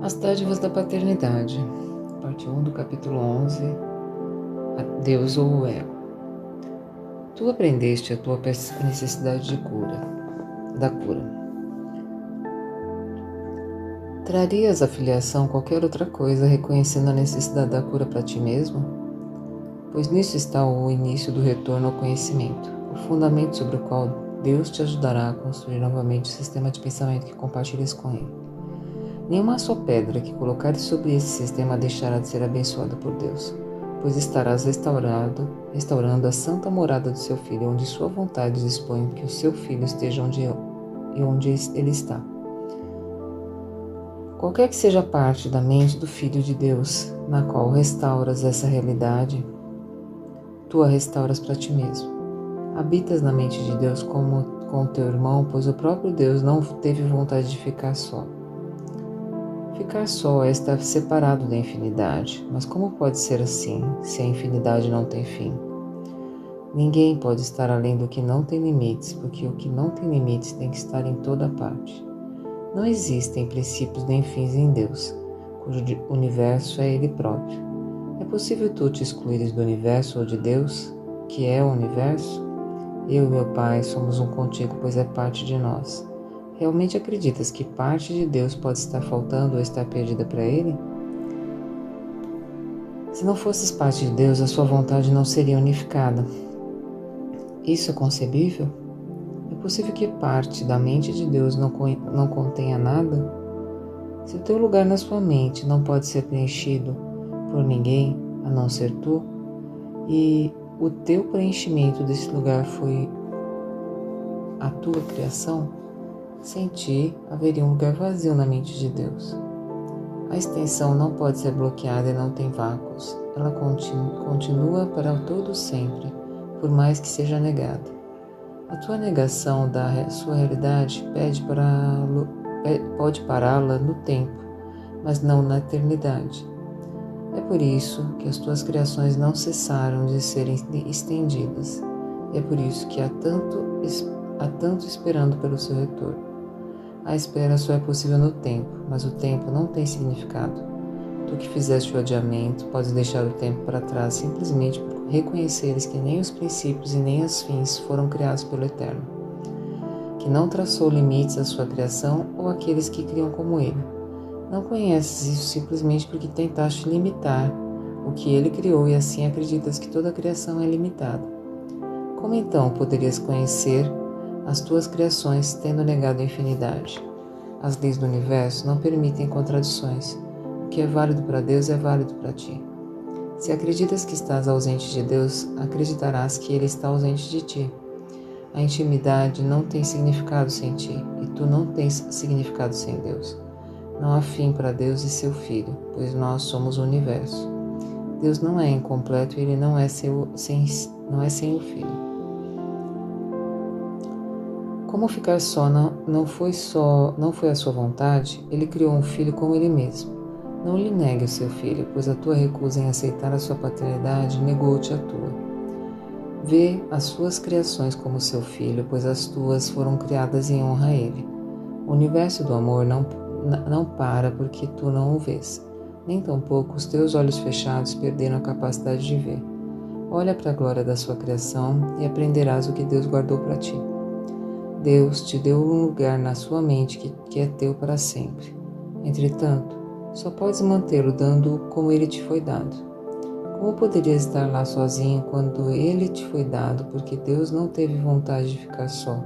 As dádivas da paternidade, parte 1 do capítulo 11, Deus ou o ego. Tu aprendeste a tua necessidade da cura. Trarias à filiação qualquer outra coisa reconhecendo a necessidade da cura para ti mesmo? Pois nisso está o início do retorno ao conhecimento, o fundamento sobre o qual Deus te ajudará a construir novamente o sistema de pensamento que compartilhas com Ele. Nenhuma só pedra que colocares sobre esse sistema deixará de ser abençoada por Deus, pois estarás restaurando a santa morada do seu Filho, onde sua vontade dispõe que o seu Filho esteja onde ele está. Qualquer que seja a parte da mente do Filho de Deus, na qual restauras essa realidade, tu a restauras para ti mesmo. Habitas na mente de Deus como com o teu irmão, pois o próprio Deus não teve vontade de ficar só. Ficar só é estar separado da infinidade, mas como pode ser assim, se a infinidade não tem fim? Ninguém pode estar além do que não tem limites, porque o que não tem limites tem que estar em toda parte. Não existem princípios nem fins em Deus, cujo universo é Ele próprio. É possível tu te excluires do universo ou de Deus, que é o universo? Eu e meu Pai somos um contigo, pois é parte de nós. Realmente acreditas que parte de Deus pode estar faltando ou estar perdida para Ele? Se não fosses parte de Deus, a sua vontade não seria unificada. Isso é concebível? É possível que parte da mente de Deus não contenha nada? Se o teu lugar na sua mente não pode ser preenchido por ninguém a não ser tu, e o teu preenchimento desse lugar foi a tua criação, sem ti haveria um lugar vazio na mente de Deus. A extensão não pode ser bloqueada e não tem vácuos. Ela continua para todo sempre, por mais que seja negada. A tua negação da sua realidade pode pará-la no tempo, mas não na eternidade. É por isso que as tuas criações não cessaram de serem estendidas. É por isso que há tanto esperando pelo seu retorno. A espera só é possível no tempo, mas o tempo não tem significado. Tu que fizeste o adiamento, podes deixar o tempo para trás simplesmente por reconheceres que nem os princípios e nem os fins foram criados pelo Eterno, que não traçou limites à sua criação ou àqueles que criam como Ele. Não conheces isso simplesmente porque tentaste limitar o que Ele criou e assim acreditas que toda a criação é limitada. Como então poderias conhecer as tuas criações tendo negado a infinidade? As leis do universo não permitem contradições. O que é válido para Deus é válido para ti. Se acreditas que estás ausente de Deus, acreditarás que Ele está ausente de ti. A intimidade não tem significado sem ti, e tu não tens significado sem Deus. Não há fim para Deus e seu Filho, pois nós somos o universo. Deus não é incompleto e Ele não é sem o Filho. Como ficar só não foi a sua vontade, Ele criou um filho como Ele mesmo. Não lhe negue o seu filho, pois a tua recusa em aceitar a sua paternidade negou-te a tua. Vê as suas criações como seu filho, pois as tuas foram criadas em honra a Ele. O universo do amor não para porque tu não o vês, nem tampouco os teus olhos fechados perderam a capacidade de ver. Olha para a glória da sua criação e aprenderás o que Deus guardou para ti. Deus te deu um lugar na sua mente que é teu para sempre. Entretanto, só podes mantê-lo dando como ele te foi dado. Como poderias estar lá sozinho quando ele te foi dado, porque Deus não teve vontade de ficar só?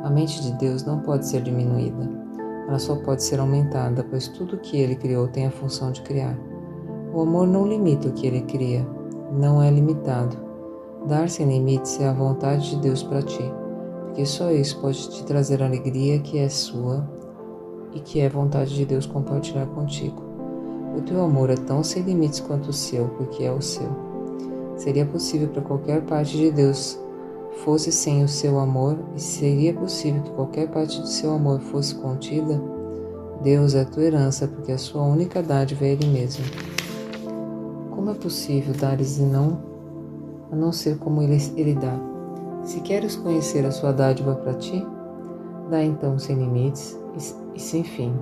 A mente de Deus não pode ser diminuída. Ela só pode ser aumentada, pois tudo que ele criou tem a função de criar. O amor não limita o que ele cria, não é limitado. Dar sem limites é a vontade de Deus para ti, porque só isso pode te trazer a alegria que é sua e que é vontade de Deus compartilhar contigo. O teu amor é tão sem limites quanto o seu, porque é o seu. Seria possível para qualquer parte de Deus fosse sem o seu amor, e seria possível que qualquer parte do seu amor fosse contida? Deus é a tua herança, porque a sua única dádiva é Ele mesmo. Como é possível dares a não ser como Ele dá? Se queres conhecer a sua dádiva para ti, dá então sem limites e sem fim.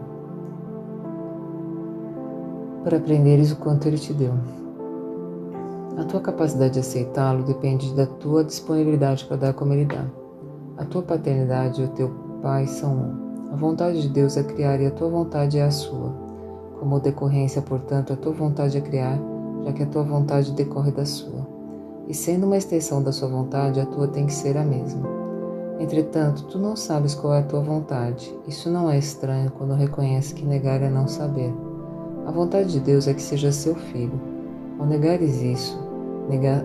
para aprenderes o quanto Ele te deu. A tua capacidade de aceitá-lo depende da tua disponibilidade para dar como Ele dá. A tua paternidade e o teu Pai são um. A vontade de Deus é criar e a tua vontade é a sua. Como decorrência, portanto, a tua vontade é criar, já que a tua vontade decorre da sua. E sendo uma extensão da sua vontade, a tua tem que ser a mesma. Entretanto, tu não sabes qual é a tua vontade. Isso não é estranho quando reconhece que negar é não saber. A vontade de Deus é que seja seu filho. Ao negares isso,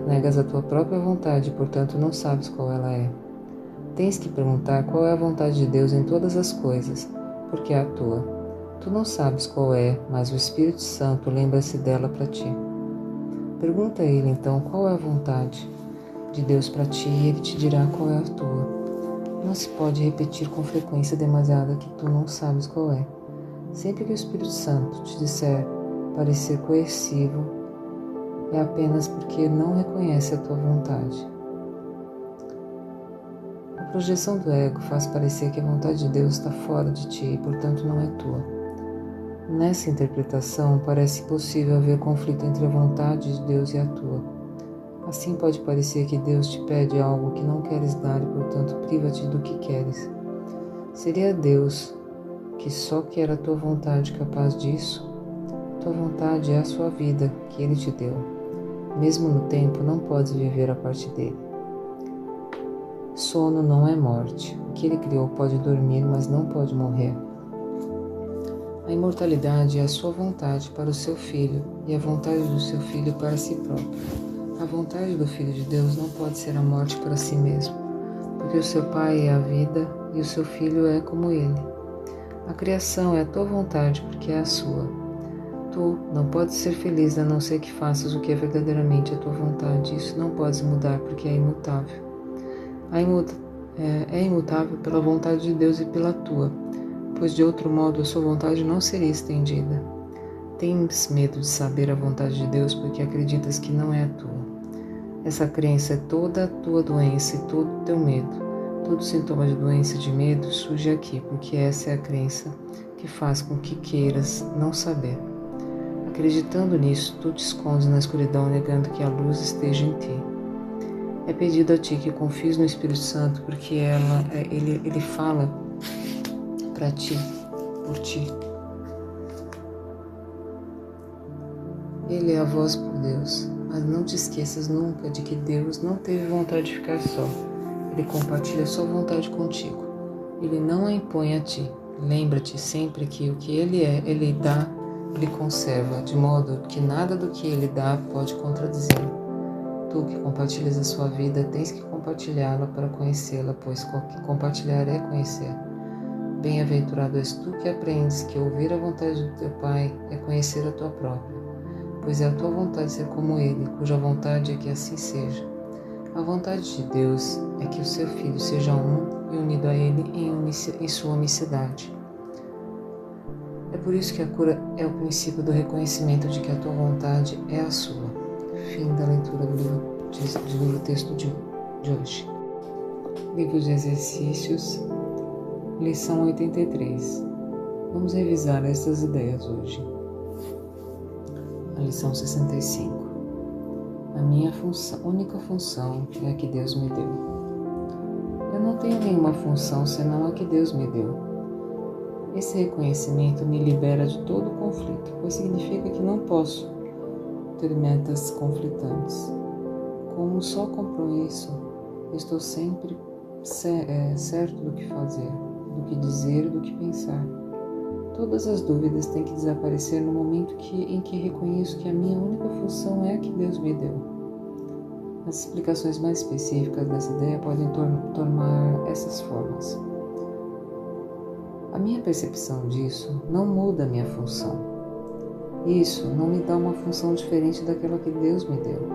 negas a tua própria vontade, portanto não sabes qual ela é. Tens que perguntar qual é a vontade de Deus em todas as coisas, porque é a tua. Tu não sabes qual é, mas o Espírito Santo lembra-se dela para ti. Pergunta a Ele então qual é a vontade de Deus para ti e Ele te dirá qual é a tua. Não se pode repetir com frequência demasiada que tu não sabes qual é. Sempre que o Espírito Santo te disser parecer coercivo, é apenas porque não reconhece a tua vontade. A projeção do ego faz parecer que a vontade de Deus está fora de ti e, portanto, não é tua. Nessa interpretação, parece possível haver conflito entre a vontade de Deus e a tua. Assim pode parecer que Deus te pede algo que não queres dar e, portanto, priva-te do que queres. Seria Deus que só quer a tua vontade capaz disso? Tua vontade é a sua vida que Ele te deu. Mesmo no tempo, não podes viver a partir dele. Sono não é morte. O que Ele criou pode dormir, mas não pode morrer. A imortalidade é a sua vontade para o seu filho e a vontade do seu filho para si próprio. A vontade do Filho de Deus não pode ser a morte para si mesmo, porque o seu Pai é a vida e o seu Filho é como Ele. A criação é a tua vontade porque é a sua. Tu não podes ser feliz a não ser que faças o que é verdadeiramente a tua vontade. Isso não podes mudar porque é imutável. É imutável pela vontade de Deus e pela tua, pois de outro modo a sua vontade não seria estendida. Tens medo de saber a vontade de Deus porque acreditas que não é a tua. Essa crença é toda a tua doença e todo o teu medo. Todo sintoma de doença e de medo surge aqui, porque essa é a crença que faz com que queiras não saber. Acreditando nisso, tu te escondes na escuridão, negando que a luz esteja em ti. É pedido a ti que confies no Espírito Santo, porque ele fala para ti, por ti. Ele é a voz por Deus, mas não te esqueças nunca de que Deus não teve vontade de ficar só. Ele compartilha sua vontade contigo. Ele não a impõe a ti. Lembra-te sempre que o que Ele é, Ele dá, Ele conserva, de modo que nada do que Ele dá pode contradizê-lo. Tu que compartilhas a sua vida, tens que compartilhá-la para conhecê-la, pois compartilhar é conhecer. Bem-aventurado és tu que aprendes que ouvir a vontade do teu Pai é conhecer a tua própria, pois é a tua vontade ser como Ele, cuja vontade é que assim seja. A vontade de Deus é que o seu Filho seja um e unido a Ele em sua unicidade. É por isso que a cura é o princípio do reconhecimento de que a tua vontade é a sua. Fim da leitura do livro texto de hoje. Livro de exercícios, lição 83. Vamos revisar essas ideias hoje. A lição 65. A minha única função é a que Deus me deu. Eu não tenho nenhuma função senão a que Deus me deu. Esse reconhecimento me libera de todo o conflito, pois significa que não posso ter metas conflitantes. Com um só compromisso, estou sempre certo do que fazer, do que dizer, do que pensar. Todas as dúvidas têm que desaparecer no momento em que reconheço que a minha única função é a que Deus me deu. As explicações mais específicas dessa ideia podem tomar essas formas. A minha percepção disso não muda a minha função. Isso não me dá uma função diferente daquela que Deus me deu.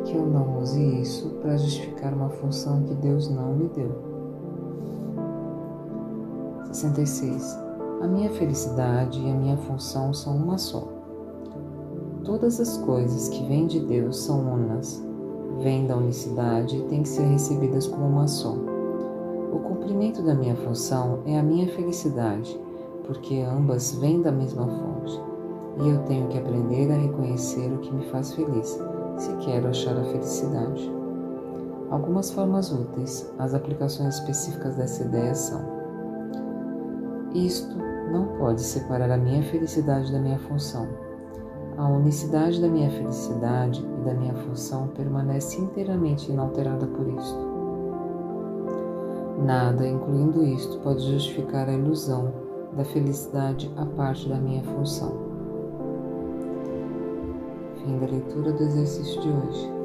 Que eu não use isso para justificar uma função que Deus não me deu. 66. A minha felicidade e a minha função são uma só. Todas as coisas que vêm de Deus são unas, vêm da unicidade e têm que ser recebidas como uma só. O cumprimento da minha função é a minha felicidade, porque ambas vêm da mesma fonte. e eu tenho que aprender a reconhecer o que me faz feliz, se quero achar a felicidade. Algumas formas úteis, as aplicações específicas dessa ideia são: isto não pode separar a minha felicidade da minha função. A unicidade da minha felicidade e da minha função permanece inteiramente inalterada por isto. Nada, incluindo isto, pode justificar a ilusão da felicidade à parte da minha função. Fim da leitura do exercício de hoje.